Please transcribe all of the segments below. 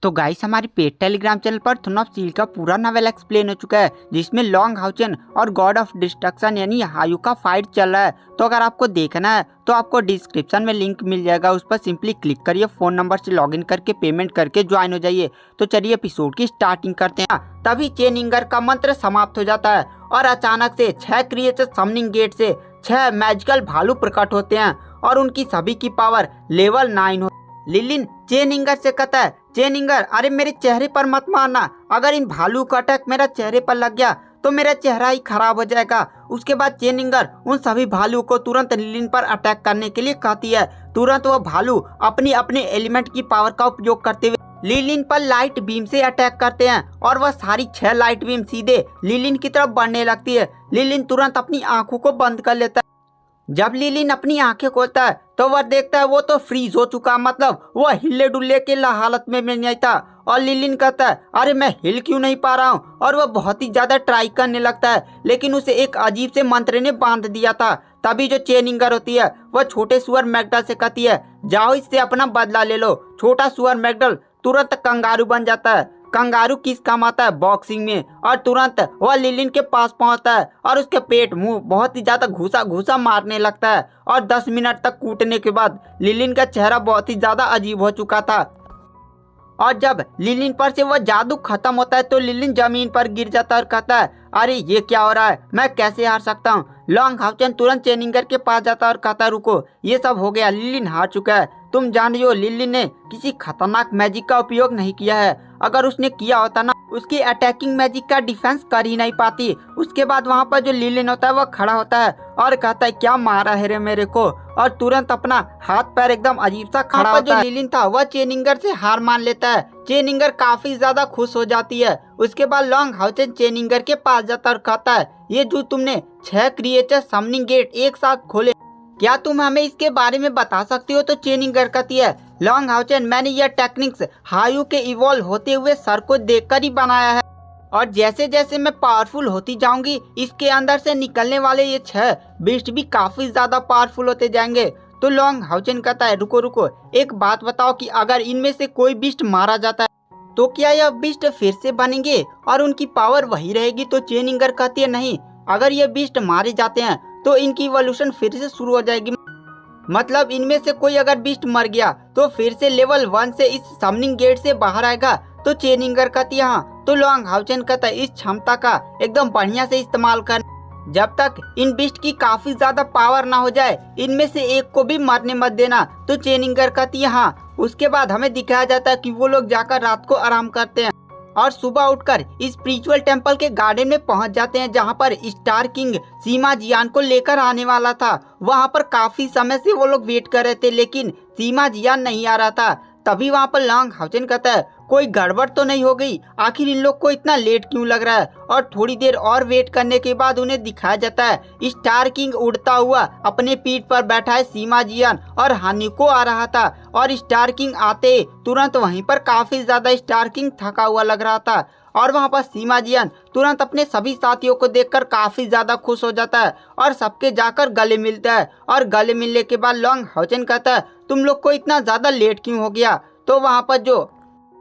तो गाइस हमारी paid Telegram channel पर थ्रोन ऑफ स्टील का पूरा नॉवेल एक्सप्लेन हो चुका है, जिसमें लॉन्ग हाउचन और गॉड ऑफ डिस्ट्रक्शन यानी हायू का फाइट चल रहा है। तो अगर आपको देखना है तो आपको डिस्क्रिप्शन में लिंक मिल जाएगा, उस पर सिंपली क्लिक करिए, फोन नंबर से लॉगिन करके पेमेंट करके ज्वाइन हो जाइए। तो चलिए एपिसोड की स्टार्टिंग करते हैं। तभी चेनिंगर का मंत्र समाप्त हो जाता है और अचानक से 6 क्रिएचर समनिंग गेट से 6 मैजिकल भालू प्रकट होते हैं और उनकी सभी की पावर लेवल 9 हो। लिलिन चेनिंगर से कहता है, चेनिंगर अरे मेरे चेहरे पर मत मारना, अगर इन भालू का अटैक मेरा चेहरे पर लग गया तो मेरा चेहरा ही खराब हो जाएगा। उसके बाद चेनिंगर उन सभी भालू को तुरंत लिलिन पर अटैक करने के लिए कहती है। तुरंत वह भालू अपनी अपने एलिमेंट की पावर का उपयोग करते हुए लिलिन पर लाइट बीम से अटैक करते हैं और वह सारी 6 लाइट बीम सीधे लिलिन की तरफ बढ़ने लगती है। लिलिन तुरंत अपनी आंखों को बंद कर लेता है। जब लिलिन अपनी आंखें खोलता है तो वह देखता है वो तो फ्रीज हो चुका, मतलब वह हिले डुल्ले के हालत में नहीं था। और लिलिन कहता है अरे मैं हिल क्यों नहीं पा रहा हूँ, और वह बहुत ही ज्यादा ट्राई करने लगता है, लेकिन उसे एक अजीब से मंत्र ने बांध दिया था। तभी जो चेनिंगर होती है वह छोटे सुअर मैगडल से कहती है, जाओ इससे अपना बदला ले लो। छोटा सुअर मैगडल तुरंत कंगारू बन जाता है। कंगारू किस काम आता है, बॉक्सिंग में, और तुरंत वह लिलिन के पास पहुंचता है और उसके पेट मुंह बहुत ही ज्यादा घुसा घुसा मारने लगता है। और 10 मिनट तक कूटने के बाद लिलिन का चेहरा बहुत ही ज्यादा अजीब हो चुका था। और जब लिलिन पर से वह जादू खत्म होता है तो लिलिन जमीन पर गिर जाता है और कहता है, अरे ये क्या हो रहा है, मैं कैसे हार सकता हूँ। लॉन्ग हाउचन तुरंत चेनिंगर के पास जाता है और कहता है, रुको, ये सब हो गया, लिलिन हार चुका है। तुम जान रही हो लिलिन ने किसी खतरनाक मैजिक का उपयोग नहीं किया है, अगर उसने किया होता ना उसकी अटैकिंग मैजिक का डिफेंस कर ही नहीं पाती। उसके बाद वहाँ पर जो लिलिन होता है वह खड़ा होता है और कहता है, क्या मारा है रे मेरे को, और तुरंत अपना हाथ पैर एकदम अजीब सा खड़ा होता है। जो लिलिन था वह चेनिंगर से हार मान लेता है। चेनिंगर काफी ज्यादा खुश हो जाती है। उसके बाद लॉन्ग हाउचन चेनिंगर के पास जाता है और कहता है, ये जो तुमने 6 क्रिएचर समनिंग गेट एक साथ खोले, क्या तुम हमें इसके बारे में बता सकती हो। तो चेनिंगर कहती है, लॉन्ग हाउचन मैंने यह टेक्निक्स हायू के इवॉल्व होते हुए सर को देखकर ही बनाया है, और जैसे जैसे मैं पावरफुल होती जाऊंगी इसके अंदर से निकलने वाले ये 6 बीस्ट भी काफी ज्यादा पावरफुल होते जाएंगे। तो लॉन्ग हाउचन कहता है, रुको रुको, एक बात बताओ कि अगर इनमें से कोई बीस्ट मारा जाता है तो क्या यह बीस्ट फिर से बनेंगे और उनकी पावर वही रहेगी। तो चेनिंगर कहती है, नहीं, अगर ये बीस्ट मारे जाते हैं तो इनकी इवोल्यूशन फिर से शुरू हो जाएगी, मतलब इनमें से कोई अगर बीस्ट मर गया तो फिर से लेवल 1 से इस समनिंग गेट से बाहर आएगा। तो चेनिंगर कहती है, हाँ। तो लॉन्ग हाउचन कहता है, इस क्षमता का एकदम बढ़िया से इस्तेमाल कर, जब तक इन बीस्ट की काफी ज्यादा पावर ना हो जाए इनमें से एक को भी मरने मत देना। तो चेनिंगर कहती है, हाँ। उसके बाद हमें दिखाया जाता है कि वो लोग जाकर रात को आराम करते हैं और सुबह उठकर स्पिरिचुअल टेंपल के गार्डन में पहुंच जाते हैं, जहां पर स्टार किंग सीमा जियान को लेकर आने वाला था। वहां पर काफी समय से वो लोग वेट कर रहे थे, लेकिन सीमा जियान नहीं आ रहा था। तभी वहां पर लॉन्ग हाउचन कहता है, कोई गड़बड़ तो नहीं हो गई, आखिर इन लोग को इतना लेट क्यों लग रहा है। और थोड़ी देर और वेट करने के बाद उन्हें दिखाया जाता है स्टार किंग उड़ता हुआ अपने पीठ पर बैठा है सीमा जियान और हानिको आ रहा था। और स्टार किंग आते तुरंत वहीं पर काफी ज्यादा स्टार किंग थका हुआ लग रहा था। और वहां पर सीमा जियान तुरंत अपने सभी साथियों को देखकर काफी ज्यादा खुश हो जाता है और सबके जाकर गले मिलता है। और गले मिलने के बाद लॉन्ग हाउचन कहता है, तुम लोग को इतना ज्यादा लेट क्यों हो गया। तो वहां पर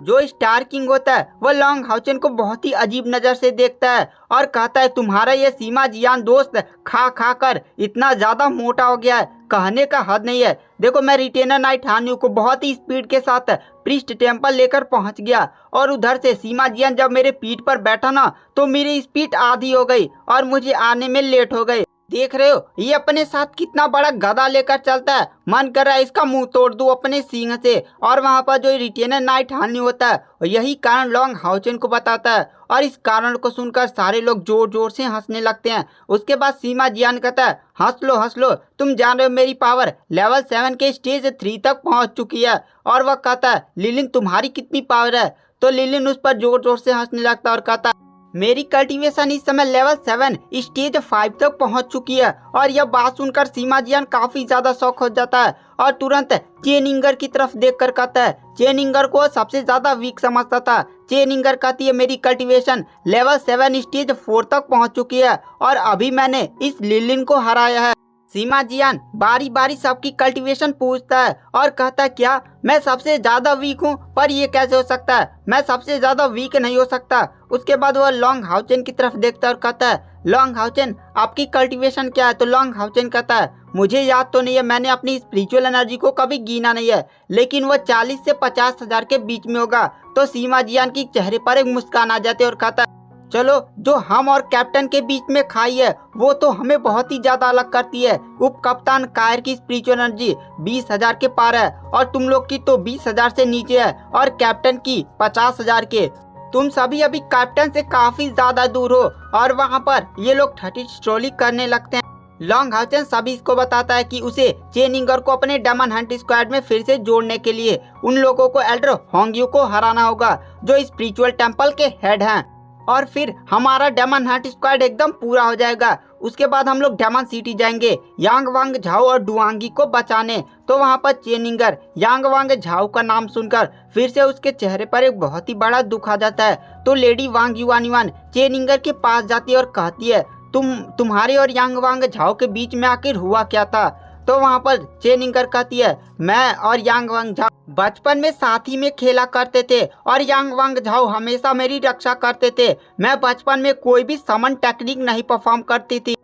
जो स्टार किंग होता है वह लॉन्ग हाउचन को बहुत ही अजीब नजर से देखता है और कहता है, तुम्हारा ये सीमा जियान दोस्त खा खा कर इतना ज्यादा मोटा हो गया है, कहने का हद नहीं है। देखो, मैं रिटेनर नाइट हान्यू को बहुत ही स्पीड के साथ प्रीस्ट टेम्पल लेकर पहुंच गया, और उधर से सीमा जियान जब मेरे पीठ पर बैठा ना तो मेरी स्पीड आधी हो गई और मुझे आने में लेट हो गई। देख रहे हो ये अपने साथ कितना बड़ा गदा लेकर चलता है, मन कर रहा है इसका मुंह तोड़ दूं अपने सींग से। और वहां पर जो रिटेनर नाइट हानि होता है यही कारण लॉन्ग हाउचन को बताता है, और इस कारण को सुनकर सारे लोग जोर जोर से हंसने लगते हैं। उसके बाद सीमा जियान कहता है, हंस लो, तुम जान रहे हो मेरी पावर लेवल 7 के स्टेज 3 तक पहुंच चुकी है। और वह कहता है, लिलिन तुम्हारी कितनी पावर है। तो लिलिन उस पर जोर जोर से हंसने लगता है और कहता है, मेरी कल्टीवेशन इस समय लेवल 7 स्टेज 5 तक पहुंच चुकी है। और यह बात सुनकर सीमा जियान काफी ज्यादा शॉक हो जाता है और तुरंत चेनिंगर की तरफ देखकर कहता है, चेनिंगर को सबसे ज्यादा वीक समझता था। चेनिंगर कहती है, मेरी कल्टीवेशन लेवल 7 स्टेज 4 तक पहुंच चुकी है और अभी मैंने इस लिलिन को हराया है। सीमा जियान बारी बारी सबकी कल्टीवेशन पूछता है और कहता है क्या मैं सबसे ज्यादा वीक हूँ, पर ये कैसे हो सकता है, मैं सबसे ज्यादा वीक नहीं हो सकता। उसके बाद वह लॉन्ग हाउचेन की तरफ देखता है और कहता है लॉन्ग हाउचेन आपकी कल्टीवेशन क्या है। तो लॉन्ग हाउचेन कहता है मुझे याद तो नहीं है, मैंने अपनी स्पिरिचुअल एनर्जी को कभी गिना नहीं है, लेकिन वह 40 से 50 हजार के बीच में होगा। तो सीमा जियान की चेहरे पर एक मुस्कान आ जाती है और कहता है चलो जो हम और कैप्टन के बीच में खाई है वो तो हमें बहुत ही ज्यादा अलग करती है। उप कप्तान कायर की स्पिरिचुअल एनर्जी 20,000 के पार है और तुम लोग की तो 20,000 से नीचे है और कैप्टन की 50,000 के। तुम सभी अभी कैप्टन से काफी ज्यादा दूर हो और वहाँ पर ये लोग ठटी स्ट्रोली करने लगते हैं। लॉन्ग हाउचेन सभी इसको बताता है कि उसे चेनिंगर को अपने डेमन हंट स्क्वाड में फिर से जोड़ने के लिए उन लोगों को एल्डर होंग्यू को हराना होगा जो स्पिरिचुअल टेम्पल के हेड हैं, और फिर हमारा डेमन हंट स्क्वाड एकदम पूरा हो जाएगा। उसके बाद हम लोग डेमन सिटी जाएंगे यांग वांग झाओ और डुआंगी को बचाने। तो वहाँ पर चेनिंगर यांग वांग झाओ का नाम सुनकर फिर से उसके चेहरे पर एक बहुत ही बड़ा दुख आ जाता है। तो लेडी वांग युआनिवान चेनिंगर के पास जाती है और कहती है तुम्हारे और यांग वांग झाओ के बीच में आखिर हुआ क्या था। तो वहाँ पर चेनिंगर कहती है मैं और यांग वांग झाओ बचपन में साथ ही में खेला करते थे और यांग वांग झाओ हमेशा मेरी रक्षा करते थे। मैं बचपन में कोई भी समन टेक्निक नहीं परफॉर्म करती थी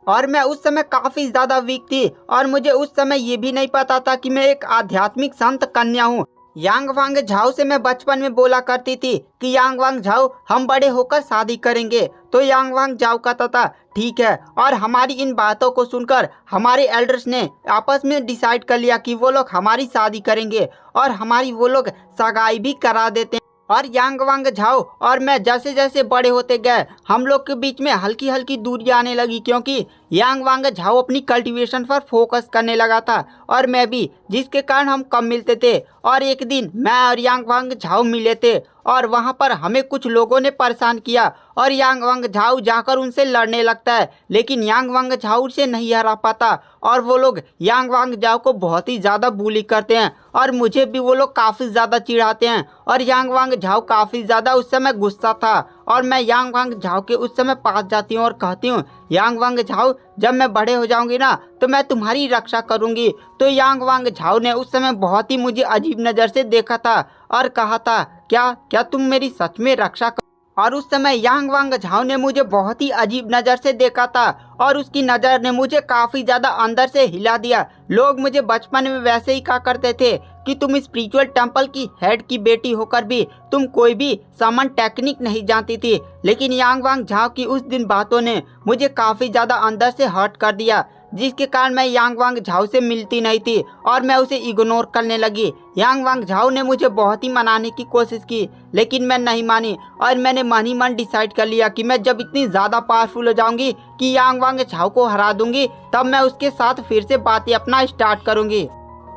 और मैं उस समय काफी ज्यादा वीक थी और मुझे उस समय ये भी नहीं पता था कि मैं एक आध्यात्मिक संत कन्या हूँ। यांग वांग झाओ से मैं बचपन में बोला करती थी कि यांग वांग झाओ हम बड़े होकर शादी करेंगे। तो यांग वांग झाओ कहता था ठीक है, और हमारी इन बातों को सुनकर हमारे एल्डर्स ने आपस में डिसाइड कर लिया कि वो लोग हमारी शादी करेंगे और हमारी वो लोग सगाई भी करा देते हैं। और यांग वांग झाओ और मैं जैसे जैसे बड़े होते गए हम लोग के बीच में हल्की हल्की दूरी आने लगी, क्योंकि यांग वांग झाओ अपनी कल्टीवेशन पर फोकस करने लगा था और मैं भी, जिसके कारण हम कम मिलते थे। और एक दिन मैं और यांग वांग झाओ मिले थे और वहाँ पर हमें कुछ लोगों ने परेशान किया और यांग वांग झाओ जाकर उनसे लड़ने लगता है, लेकिन यांग वांग झाओ से नहीं हरा पाता और वो लोग यांग वांग झाओ को बहुत ही ज़्यादा बुली करते हैं और मुझे भी वो लोग काफ़ी ज़्यादा चिढ़ाते हैं। और यांग वांग झाओ काफ़ी ज़्यादा उस समय गुस्सा था और मैं यांग वांग झाओ के उस समय पास जाती हूँ और कहती हूँ यांग वांग झाओ जब मैं बड़े हो जाऊंगी ना तो मैं तुम्हारी रक्षा करूंगी। तो यांग वांग झाओ ने उस समय बहुत ही मुझे अजीब नज़र से देखा था और कहा था क्या क्या तुम मेरी सच में रक्षा और उस समय यांग वांग झाओ ने मुझे बहुत ही अजीब नज़र से देखा था और उसकी नज़र ने मुझे काफ़ी ज़्यादा अंदर से हिला दिया। लोग मुझे बचपन में वैसे ही कहा करते थे कि तुम स्पिरिचुअल टेम्पल की हेड की बेटी होकर भी तुम कोई भी समन टेक्निक नहीं जानती थी, लेकिन यांग वांग झाओ की उस दिन बातों ने मुझे काफ़ी ज़्यादा अंदर से हर्ट कर दिया, जिसके कारण मैं यांग वांग झाओ से मिलती नहीं थी और मैं उसे इग्नोर करने लगी। यांग वांग झाओ ने मुझे बहुत ही मनाने की कोशिश की, लेकिन मैं नहीं मानी और मैंने मन ही मन डिसाइड कर लिया कि मैं जब इतनी ज़्यादा पावरफुल हो जाऊंगी कि यांग वांग झाओ को हरा दूंगी तब मैं उसके साथ फिर से बातें अपना स्टार्ट करूंगी।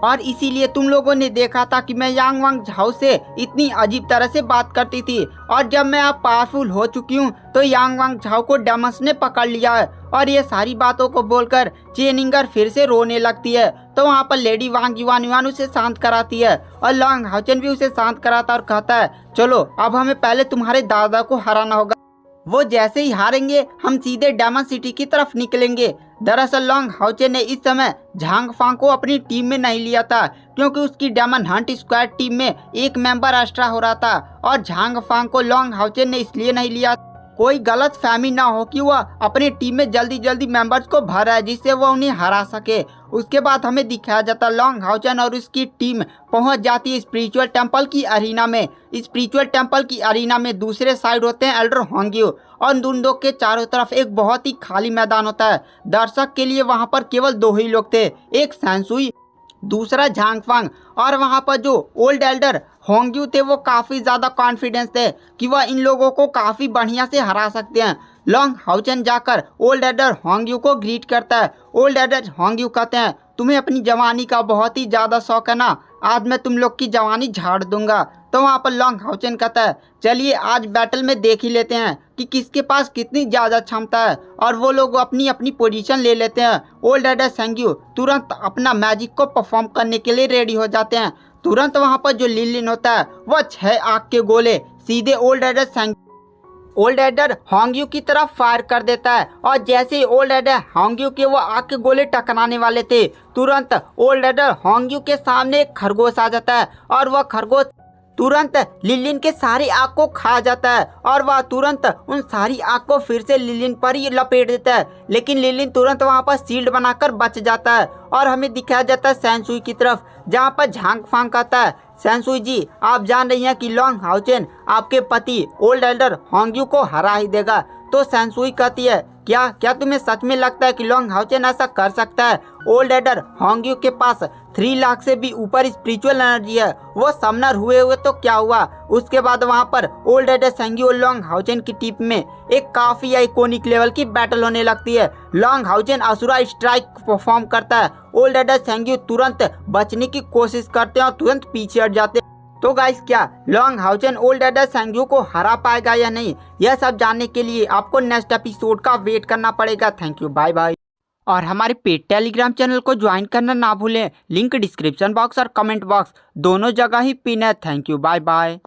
और इसीलिए तुम लोगों ने देखा था कि मैं यांग वांग झाओ से इतनी अजीब तरह से बात करती थी। और जब मैं अब पावरफुल हो चुकी हूँ तो यांग वांग झाओ को डेमन्स ने पकड़ लिया है और ये सारी बातों को बोलकर चेनिंगर फिर से रोने लगती है। तो वहाँ पर लेडी वांग युआन उसे शांत कराती है और लॉन्ग हाउचेन भी उसे शांत कराता और कहता है चलो अब हमें पहले तुम्हारे दादा को हराना होगा, वो जैसे ही हारेंगे हम सीधे डेमन सिटी की तरफ निकलेंगे। दरअसल लॉन्ग हाउचेन ने इस समय झांग फांग को अपनी टीम में नहीं लिया था क्योंकि उसकी डेमन हंट स्क्वाड टीम में एक मेंबर एक्स्ट्रा हो रहा था और झांग फांग को लॉन्ग हाउचेन ने इसलिए नहीं लिया कोई गलत फहमी ना हो कि वह अपनी टीम में जल्दी जल्दी मेंबर्स को भर है जिससे वह उन्हें हरा सके। उसके बाद हमें दिखाया जाता लॉन्ग हाउचेन और उसकी टीम पहुंच जाती है स्पिरिचुअल टेम्पल की अरीना में। स्पिरिचुअल टेम्पल की अरीना में दूसरे साइड होते हैं एल्डर होंग्यू और उन दो के चारों तरफ एक बहुत ही खाली मैदान होता है। दर्शक के लिए वहां पर केवल 2 ही लोग थे, एक सैनसुई दूसरा झांग फांग। और वहाँ पर जो ओल्ड एल्डर होंग्यू थे वो काफ़ी ज़्यादा कॉन्फिडेंस थे कि वह इन लोगों को काफ़ी बढ़िया से हरा सकते हैं। लॉन्ग हाउचेन जाकर ओल्ड एल्डर होंग्यू को ग्रीट करता है। ओल्ड एल्डर होंग्यू कहते हैं तुम्हें अपनी जवानी का बहुत ही ज़्यादा शौक है ना, आज मैं तुम लोग की जवानी झाड़ दूंगा। तो वहाँ पर लॉन्ग हाउचेन कहता है चलिए आज बैटल में देख ही लेते हैं कि किसके पास कितनी ज़्यादा क्षमता है, और वो लोग अपनी अपनी पोजीशन ले लेते हैं। ओल्ड एल्डर सेंग्यू तुरंत अपना मैजिक को परफॉर्म करने के लिए रेडी हो जाते हैं। तुरंत वहाँ पर जो लिलिन होता है वह 6 आग के गोले सीधे ओल्ड एल्डर सेंग्यू ओल्ड एडर होंगयू की तरफ फायर कर देता है और जैसे ही ओल्ड एडर होंगयू के वो आग के गोले टकराने वाले थे, तुरंत ओल्ड एडर होंगयू के सामने एक खरगोश आ जाता है और वह खरगोश तुरंत लिलिन के सारी आग को खा जाता है और वह तुरंत उन सारी आग को फिर से लिलिन पर ही लपेट देता है। लेकिन लिलिन तुरंत वहां पर शील्ड बनाकर बच जाता है और हमें दिखाया जाता है सैनसुई की तरफ, जहां पर झांग फांग आता है। सैनसुई जी, आप जान रही हैं कि लॉन्ग हाउचेन आपके पति ओल्ड एल्डर होंगयू को हरा ही देगा। तो सैनसुई कहती है, क्या क्या तुम्हें सच में लगता है कि लॉन्ग हाउचेन ऐसा कर सकता है? ओल्ड एडर होंगयू के पास 3 लाख से भी ऊपर स्पिरिचुअल एनर्जी है, वो समनर हुए तो क्या हुआ? उसके बाद वहां पर ओल्ड एडर सेंग्यू और लॉन्ग हाउचेन की टीम में एक काफी आइकॉनिक लेवल की बैटल होने लगती है। Long Haochen Asura strike perform करता है, ओल्ड एडर सेंग्यू तुरंत बचने की कोशिश करते हैं और तुरंत पीछे हट जाते हैं। तो गाइस, क्या लॉन्ग हाउचेन ओल्ड एडर सेंग्यू को हरा पाएगा या नहीं, यह सब जानने के लिए आपको नेक्स्ट एपिसोड का वेट करना पड़ेगा। Thank you, bye bye. और हमारे पेड टेलीग्राम चैनल को ज्वाइन करना ना भूलें, लिंक डिस्क्रिप्शन बॉक्स और कमेंट बॉक्स दोनों जगह ही पिन है। Thank you, bye bye.